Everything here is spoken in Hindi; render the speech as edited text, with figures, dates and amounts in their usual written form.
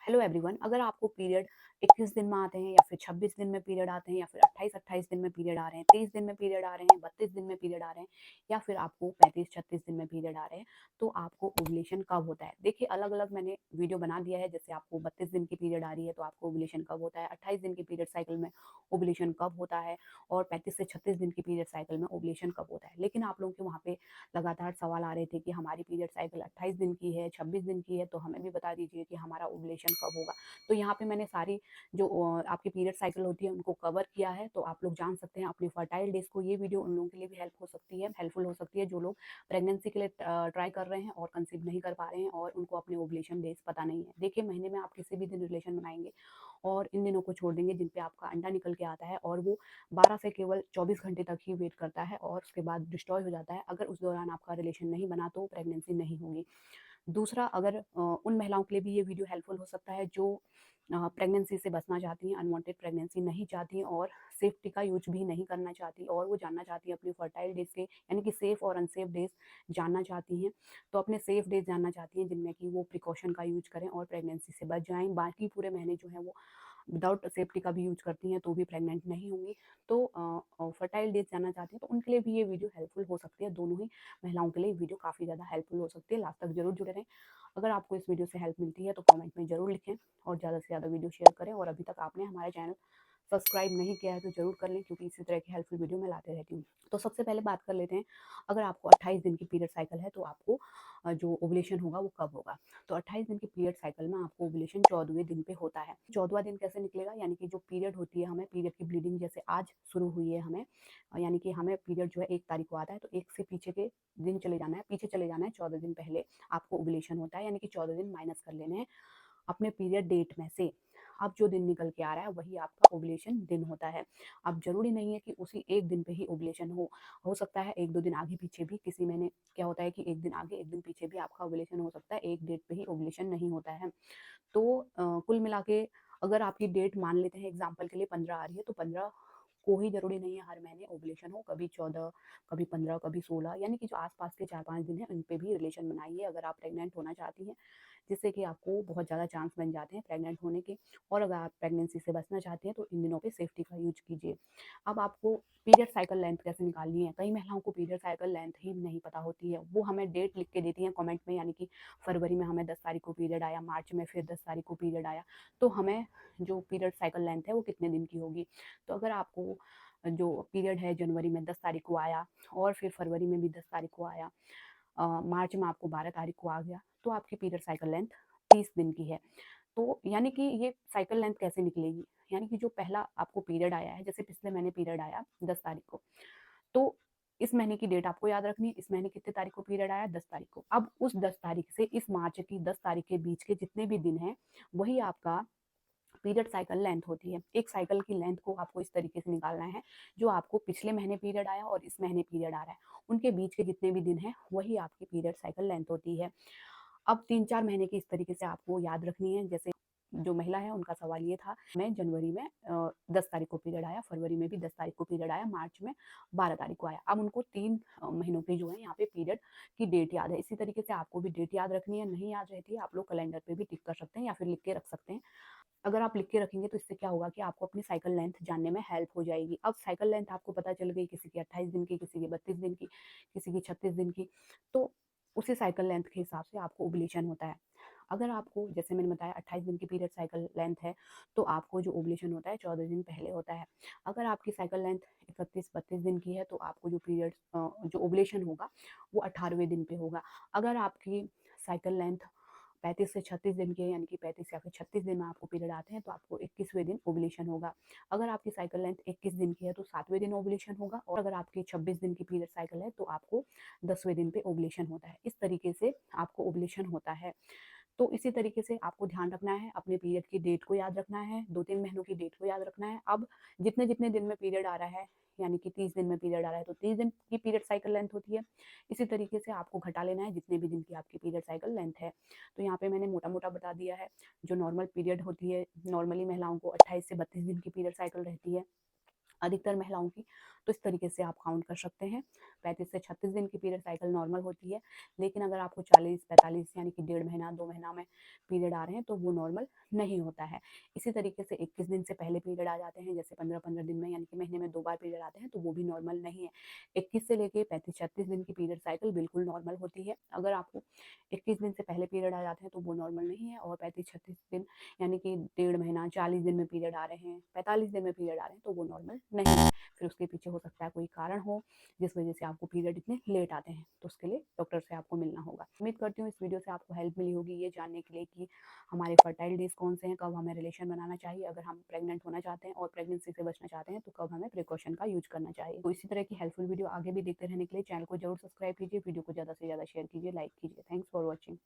हेलो एवरीवन, अगर आपको पीरियड 21 दिन में आते हैं या फिर 26 दिन में पीरियड आते हैं या फिर 28-28 दिन में पीरियड आ रहे हैं, 23 दिन में पीरियड आ रहे हैं, 32 दिन में पीरियड आ रहे हैं या फिर आपको 35-36 दिन में पीरियड आ रहे हैं, तो आपको ओव्यूलेशन कब होता है। देखिए, अलग-अलग मैंने वीडियो बना दिया है। जैसे आपको 32 दिन की पीरियड आ रही है तो आपको ओव्यूलेशन कब होता है, 28 दिन की पीरियड साइकिल में ओव्यूलेशन कब होता है और 35 से 36 दिन की पीरियड साइकिल में ओव्यूलेशन कब होता है। लेकिन आप लोगों के वहाँ पे लगातार सवाल आ रहे थे कि हमारी पीरियड साइकिल 28 दिन की है, 26 दिन की है, तो हमें भी बता दीजिए कि हमारा ओव्यूलेशन कब होगा। तो यहाँ पे मैंने सारी जो आपकी पीरियड साइकिल होती है उनको कवर किया है, तो आप लोग जान सकते हैं अपनी फर्टाइल डेज को। ये वीडियो उन लोगों के लिए भी हेल्पफुल हो सकती है जो लोग प्रेगनेंसी के लिए ट्राई कर रहे हैं और कंसीव नहीं कर पा रहे हैं और उनको अपने ओवुलेशन डेज पता नहीं है। देखिए, महीने में आप किसी भी दिन रिलेशन बनाएंगे और इन दिनों को छोड़ देंगे जिन पे आपका अंडा निकल के आता है और वो 12 से केवल 24 घंटे तक ही वेट करता है और उसके बाद डिस्ट्रॉय हो जाता है। अगर उस दौरान आपका रिलेशन नहीं बना तो प्रेगनेंसी नहीं होगी। दूसरा, अगर उन महिलाओं के लिए भी ये वीडियो हेल्पफुल हो सकता है जो प्रेगनेंसी से बचना चाहती हैं, अनवांटेड प्रेगनेंसी नहीं चाहती हैं और सेफ्टी का यूज भी नहीं करना चाहती और वो जानना चाहती हैं अपनी फर्टाइल डेज के, यानी कि सेफ और अनसेफ डेज जानना चाहती हैं। तो अपने सेफ डेज जानना चाहती हैं जिनमें कि वो प्रिकॉशन का यूज करें और प्रेगनेंसी से बच जाएं। बाकी पूरे महीने जो है वो विदाउट सेफ्टी का भी यूज करती हैं तो भी प्रेग्नेंट नहीं होंगी। तो फर्टाइल डेज जानना चाहती हैं तो उनके लिए भी ये वीडियो हेल्पफुल हो सकती है। दोनों ही महिलाओं के लिए वीडियो काफ़ी ज़्यादा हेल्पफुल हो सकती है। लास्ट तक जरूर जुड़े रहें। अगर आपको इस वीडियो से हेल्प मिलती है तो कमेंट में ज़रूर लिखें और ज़्यादा से ज़्यादा वीडियो शेयर करें। और अभी तक आपने हमारे चैनल सब्सक्राइब नहीं किया है तो ज़रूर कर लें, क्योंकि इसी तरह की हेल्पफुल वीडियो मैं लाते रहती हूँ। तो सबसे पहले बात कर लेते हैं, अगर आपको 28 दिन की पीरियड साइकिल है तो आपको जो ओवुलेशन होगा वो कब होगा। तो 28 दिन की पीरियड साइकिल में आपको ओवुलेशन 14वें दिन पे होता है। 14वां दिन कैसे निकलेगा, यानी कि जो पीरियड होती है, हमें पीरियड की ब्लीडिंग जैसे आज शुरू हुई है हमें, यानी कि हमें पीरियड जो है 1 तारीख को आता है, तो 1 से पीछे के दिन चले जाना है, पीछे चले जाना है, 14 दिन पहले आपको ओवुलेशन होता है, यानी कि 14 दिन माइनस कर लेने हैं अपने पीरियड डेट में से। अब जो दिन निकल के आ रहा है वही आपका ओवुलेशन दिन होता है। अब जरूरी नहीं है कि उसी एक दिन पे ही ओवुलेशन हो सकता है 1-2 दिन आगे पीछे भी। किसी महीने क्या होता है कि एक दिन आगे एक दिन पीछे भी आपका ओवुलेशन हो सकता है, एक डेट पे ही ओवुलेशन नहीं होता है। तो कुल मिला के अगर आपकी डेट मान लेते हैं एग्जाम्पल के लिए 15 आ रही है, तो 15 को ही जरूरी नहीं है हर महीने ओवुलेशन हो, कभी 14, कभी 15, कभी 16, यानी कि जो आसपास के 4-5 दिन है उन पे भी रिलेशन बनाइए अगर आप प्रेग्नेंट होना चाहती हैं, जिससे कि आपको बहुत ज़्यादा चांस बन जाते हैं प्रेग्नेंट होने के। और अगर आप प्रेगनेंसी से बचना चाहती हैं तो इन दिनों पे सेफ्टी का यूज कीजिए। अब आपको पीरियड साइकिल लेंथ कैसे निकालनी है, कई महिलाओं को पीरियड साइकिल लेंथ ही नहीं पता होती है। वो हमें डेट लिख के देती हैं कमेंट में, यानी कि फरवरी में हमें 10 तारीख को पीरियड आया, मार्च में फिर 10 तारीख को पीरियड आया, तो हमें जो पीरियड साइकिल लेंथ है वो कितने दिन की होगी। तो अगर आपको जो पीरियड है जनवरी में 10 तारीख को आया और फिर फरवरी में भी 10 तारीख को आया, मार्च में आपको 12 तारीख को आ गया, तो आपकी पीरियड साइकिल लेंथ 30 दिन की है। तो यानी कि ये साइकिल लेंथ कैसे निकलेगी, यानी कि जो पहला आपको पीरियड आया है, जैसे पिछले महीने पीरियड आया 10 तारीख को, तो इस महीने की डेट आपको याद रखनी है, इस महीने कितने तारीख को पीरियड आया, 10 तारीख को। अब उस 10 तारीख से इस मार्च की 10 तारीख के बीच के जितने भी दिन हैं वही आपका पीरियड साइकिल लेंथ होती है। एक साइकिल की लेंथ को आपको इस तरीके से निकालना है, जो आपको पिछले महीने पीरियड आया और इस महीने पीरियड आ रहा है उनके बीच के जितने भी दिन हैं वही आपकी पीरियड साइकिल लेंथ होती है। अब 3-4 महीने की इस तरीके से आपको याद रखनी है। जैसे जो महिला है उनका सवाल ये था, मैं जनवरी में 10 तारीख को पीरियड आया, फरवरी में भी 10 तारीख को पीरियड आया, मार्च में 12 तारीख को आया। अब उनको 3 महीनों की जो है यहाँ पे पीरियड की डेट याद है। इसी तरीके से आपको भी डेट याद रखनी है। नहीं याद रहती है आप लोग कैलेंडर पे भी टिक कर सकते हैं या फिर लिख के रख सकते हैं। अगर आप लिख के रखेंगे तो इससे क्या होगा कि आपको अपनी साइकिल लेंथ जानने में हेल्प हो जाएगी। अब साइकिल लेंथ आपको पता चल गई, किसी की 28 दिन की, किसी की 32 दिन की, किसी की 36 दिन की, तो उसी साइकिल लेंथ के हिसाब से आपको ओवुलेशन होता है। अगर आपको, जैसे मैंने बताया, 28 दिन की पीरियड साइकिल लेंथ है तो आपको जो ओवुलेशन होता है 14 दिन पहले होता है। अगर आपकी साइकिल लेंथ 31-32 दिन की है तो आपको जो पीरियड जो ओवुलेशन होगा वो 18वें दिन पे होगा। अगर आपकी साइकिल लेंथ 35 से 36 दिन के, यानी कि 35 या फिर 36 दिन में आपको पीरियड आते हैं तो आपको 21वें दिन ओवुलेशन होगा। अगर आपकी साइकिल लेंथ 21 दिन की है तो 7वें दिन ओवुलेशन होगा। और अगर आपकी 26 दिन की पीरियड साइकिल है तो आपको 10वें दिन पे ओवुलेशन होता है। इस तरीके से आपको ओवुलेशन होता है। तो इसी तरीके से आपको ध्यान रखना है, अपने पीरियड की डेट को याद रखना है, 2-3 महीनों की डेट को याद रखना है। अब जितने जितने दिन में पीरियड आ रहा है, यानी कि 30 दिन में पीरियड आ रहा है तो 30 दिन की पीरियड साइकिल लेंथ होती है। इसी तरीके से आपको घटा लेना है जितने भी दिन की आपकी पीरियड साइकिल लेंथ है। तो यहाँ पे मैंने मोटा मोटा बता दिया है। जो नॉर्मल पीरियड होती है, नॉर्मली महिलाओं को 28 से 32 दिन की पीरियड साइकिल रहती है। अधिकतर महिलाओं की। तो इस तरीके से आप काउंट कर सकते हैं। 35 से 36 दिन की पीरियड साइकिल नॉर्मल होती है, लेकिन अगर आपको 40-45 यानी कि डेढ़ महीना 2 महीना में पीरियड आ रहे हैं तो वो नॉर्मल नहीं होता है। इसी तरीके से 21 दिन से पहले पीरियड आ जाते हैं, जैसे 15-15 दिन में यानी कि महीने में 2 बार पीरियड आते हैं, तो वो भी नॉर्मल नहीं है। 21 से लेके 35-36 दिन की पीरियड साइकिल बिल्कुल नॉर्मल होती है। अगर आपको 21 दिन से पहले पीरियड आ जाते हैं तो वो नॉर्मल नहीं है, और 35-36 दिन यानी कि डेढ़ महीना 40 दिन में पीरियड आ रहे हैं, 45 दिन में पीरियड आ रहे हैं, तो वो नॉर्मल नहीं है। फिर उसके पीछे हो सकता है कोई कारण हो जिस वजह से आपको पीरियड इतने लेट आते हैं, तो उसके लिए डॉक्टर से आपको मिलना होगा। उम्मीद करती हूँ इस वीडियो से आपको हेल्प मिली होगी ये जानने के लिए कि हमारे फर्टाइल डेज कौन से हैं, कब हमें रिलेशन बनाना चाहिए अगर हम प्रेग्नेंट होना चाहते हैं और प्रेगनेंसी से बचना चाहते हैं, तो कब हमें प्रिकॉशन का यूज करना चाहिए। तो इसी तरह की हेल्पफुल वीडियो आगे भी देखते रहने के लिए चैनल को जरूर सब्सक्राइब कीजिए, वीडियो को ज़्यादा से ज़्यादा शेयर कीजिए, लाइक कीजिए। Thanks for watching.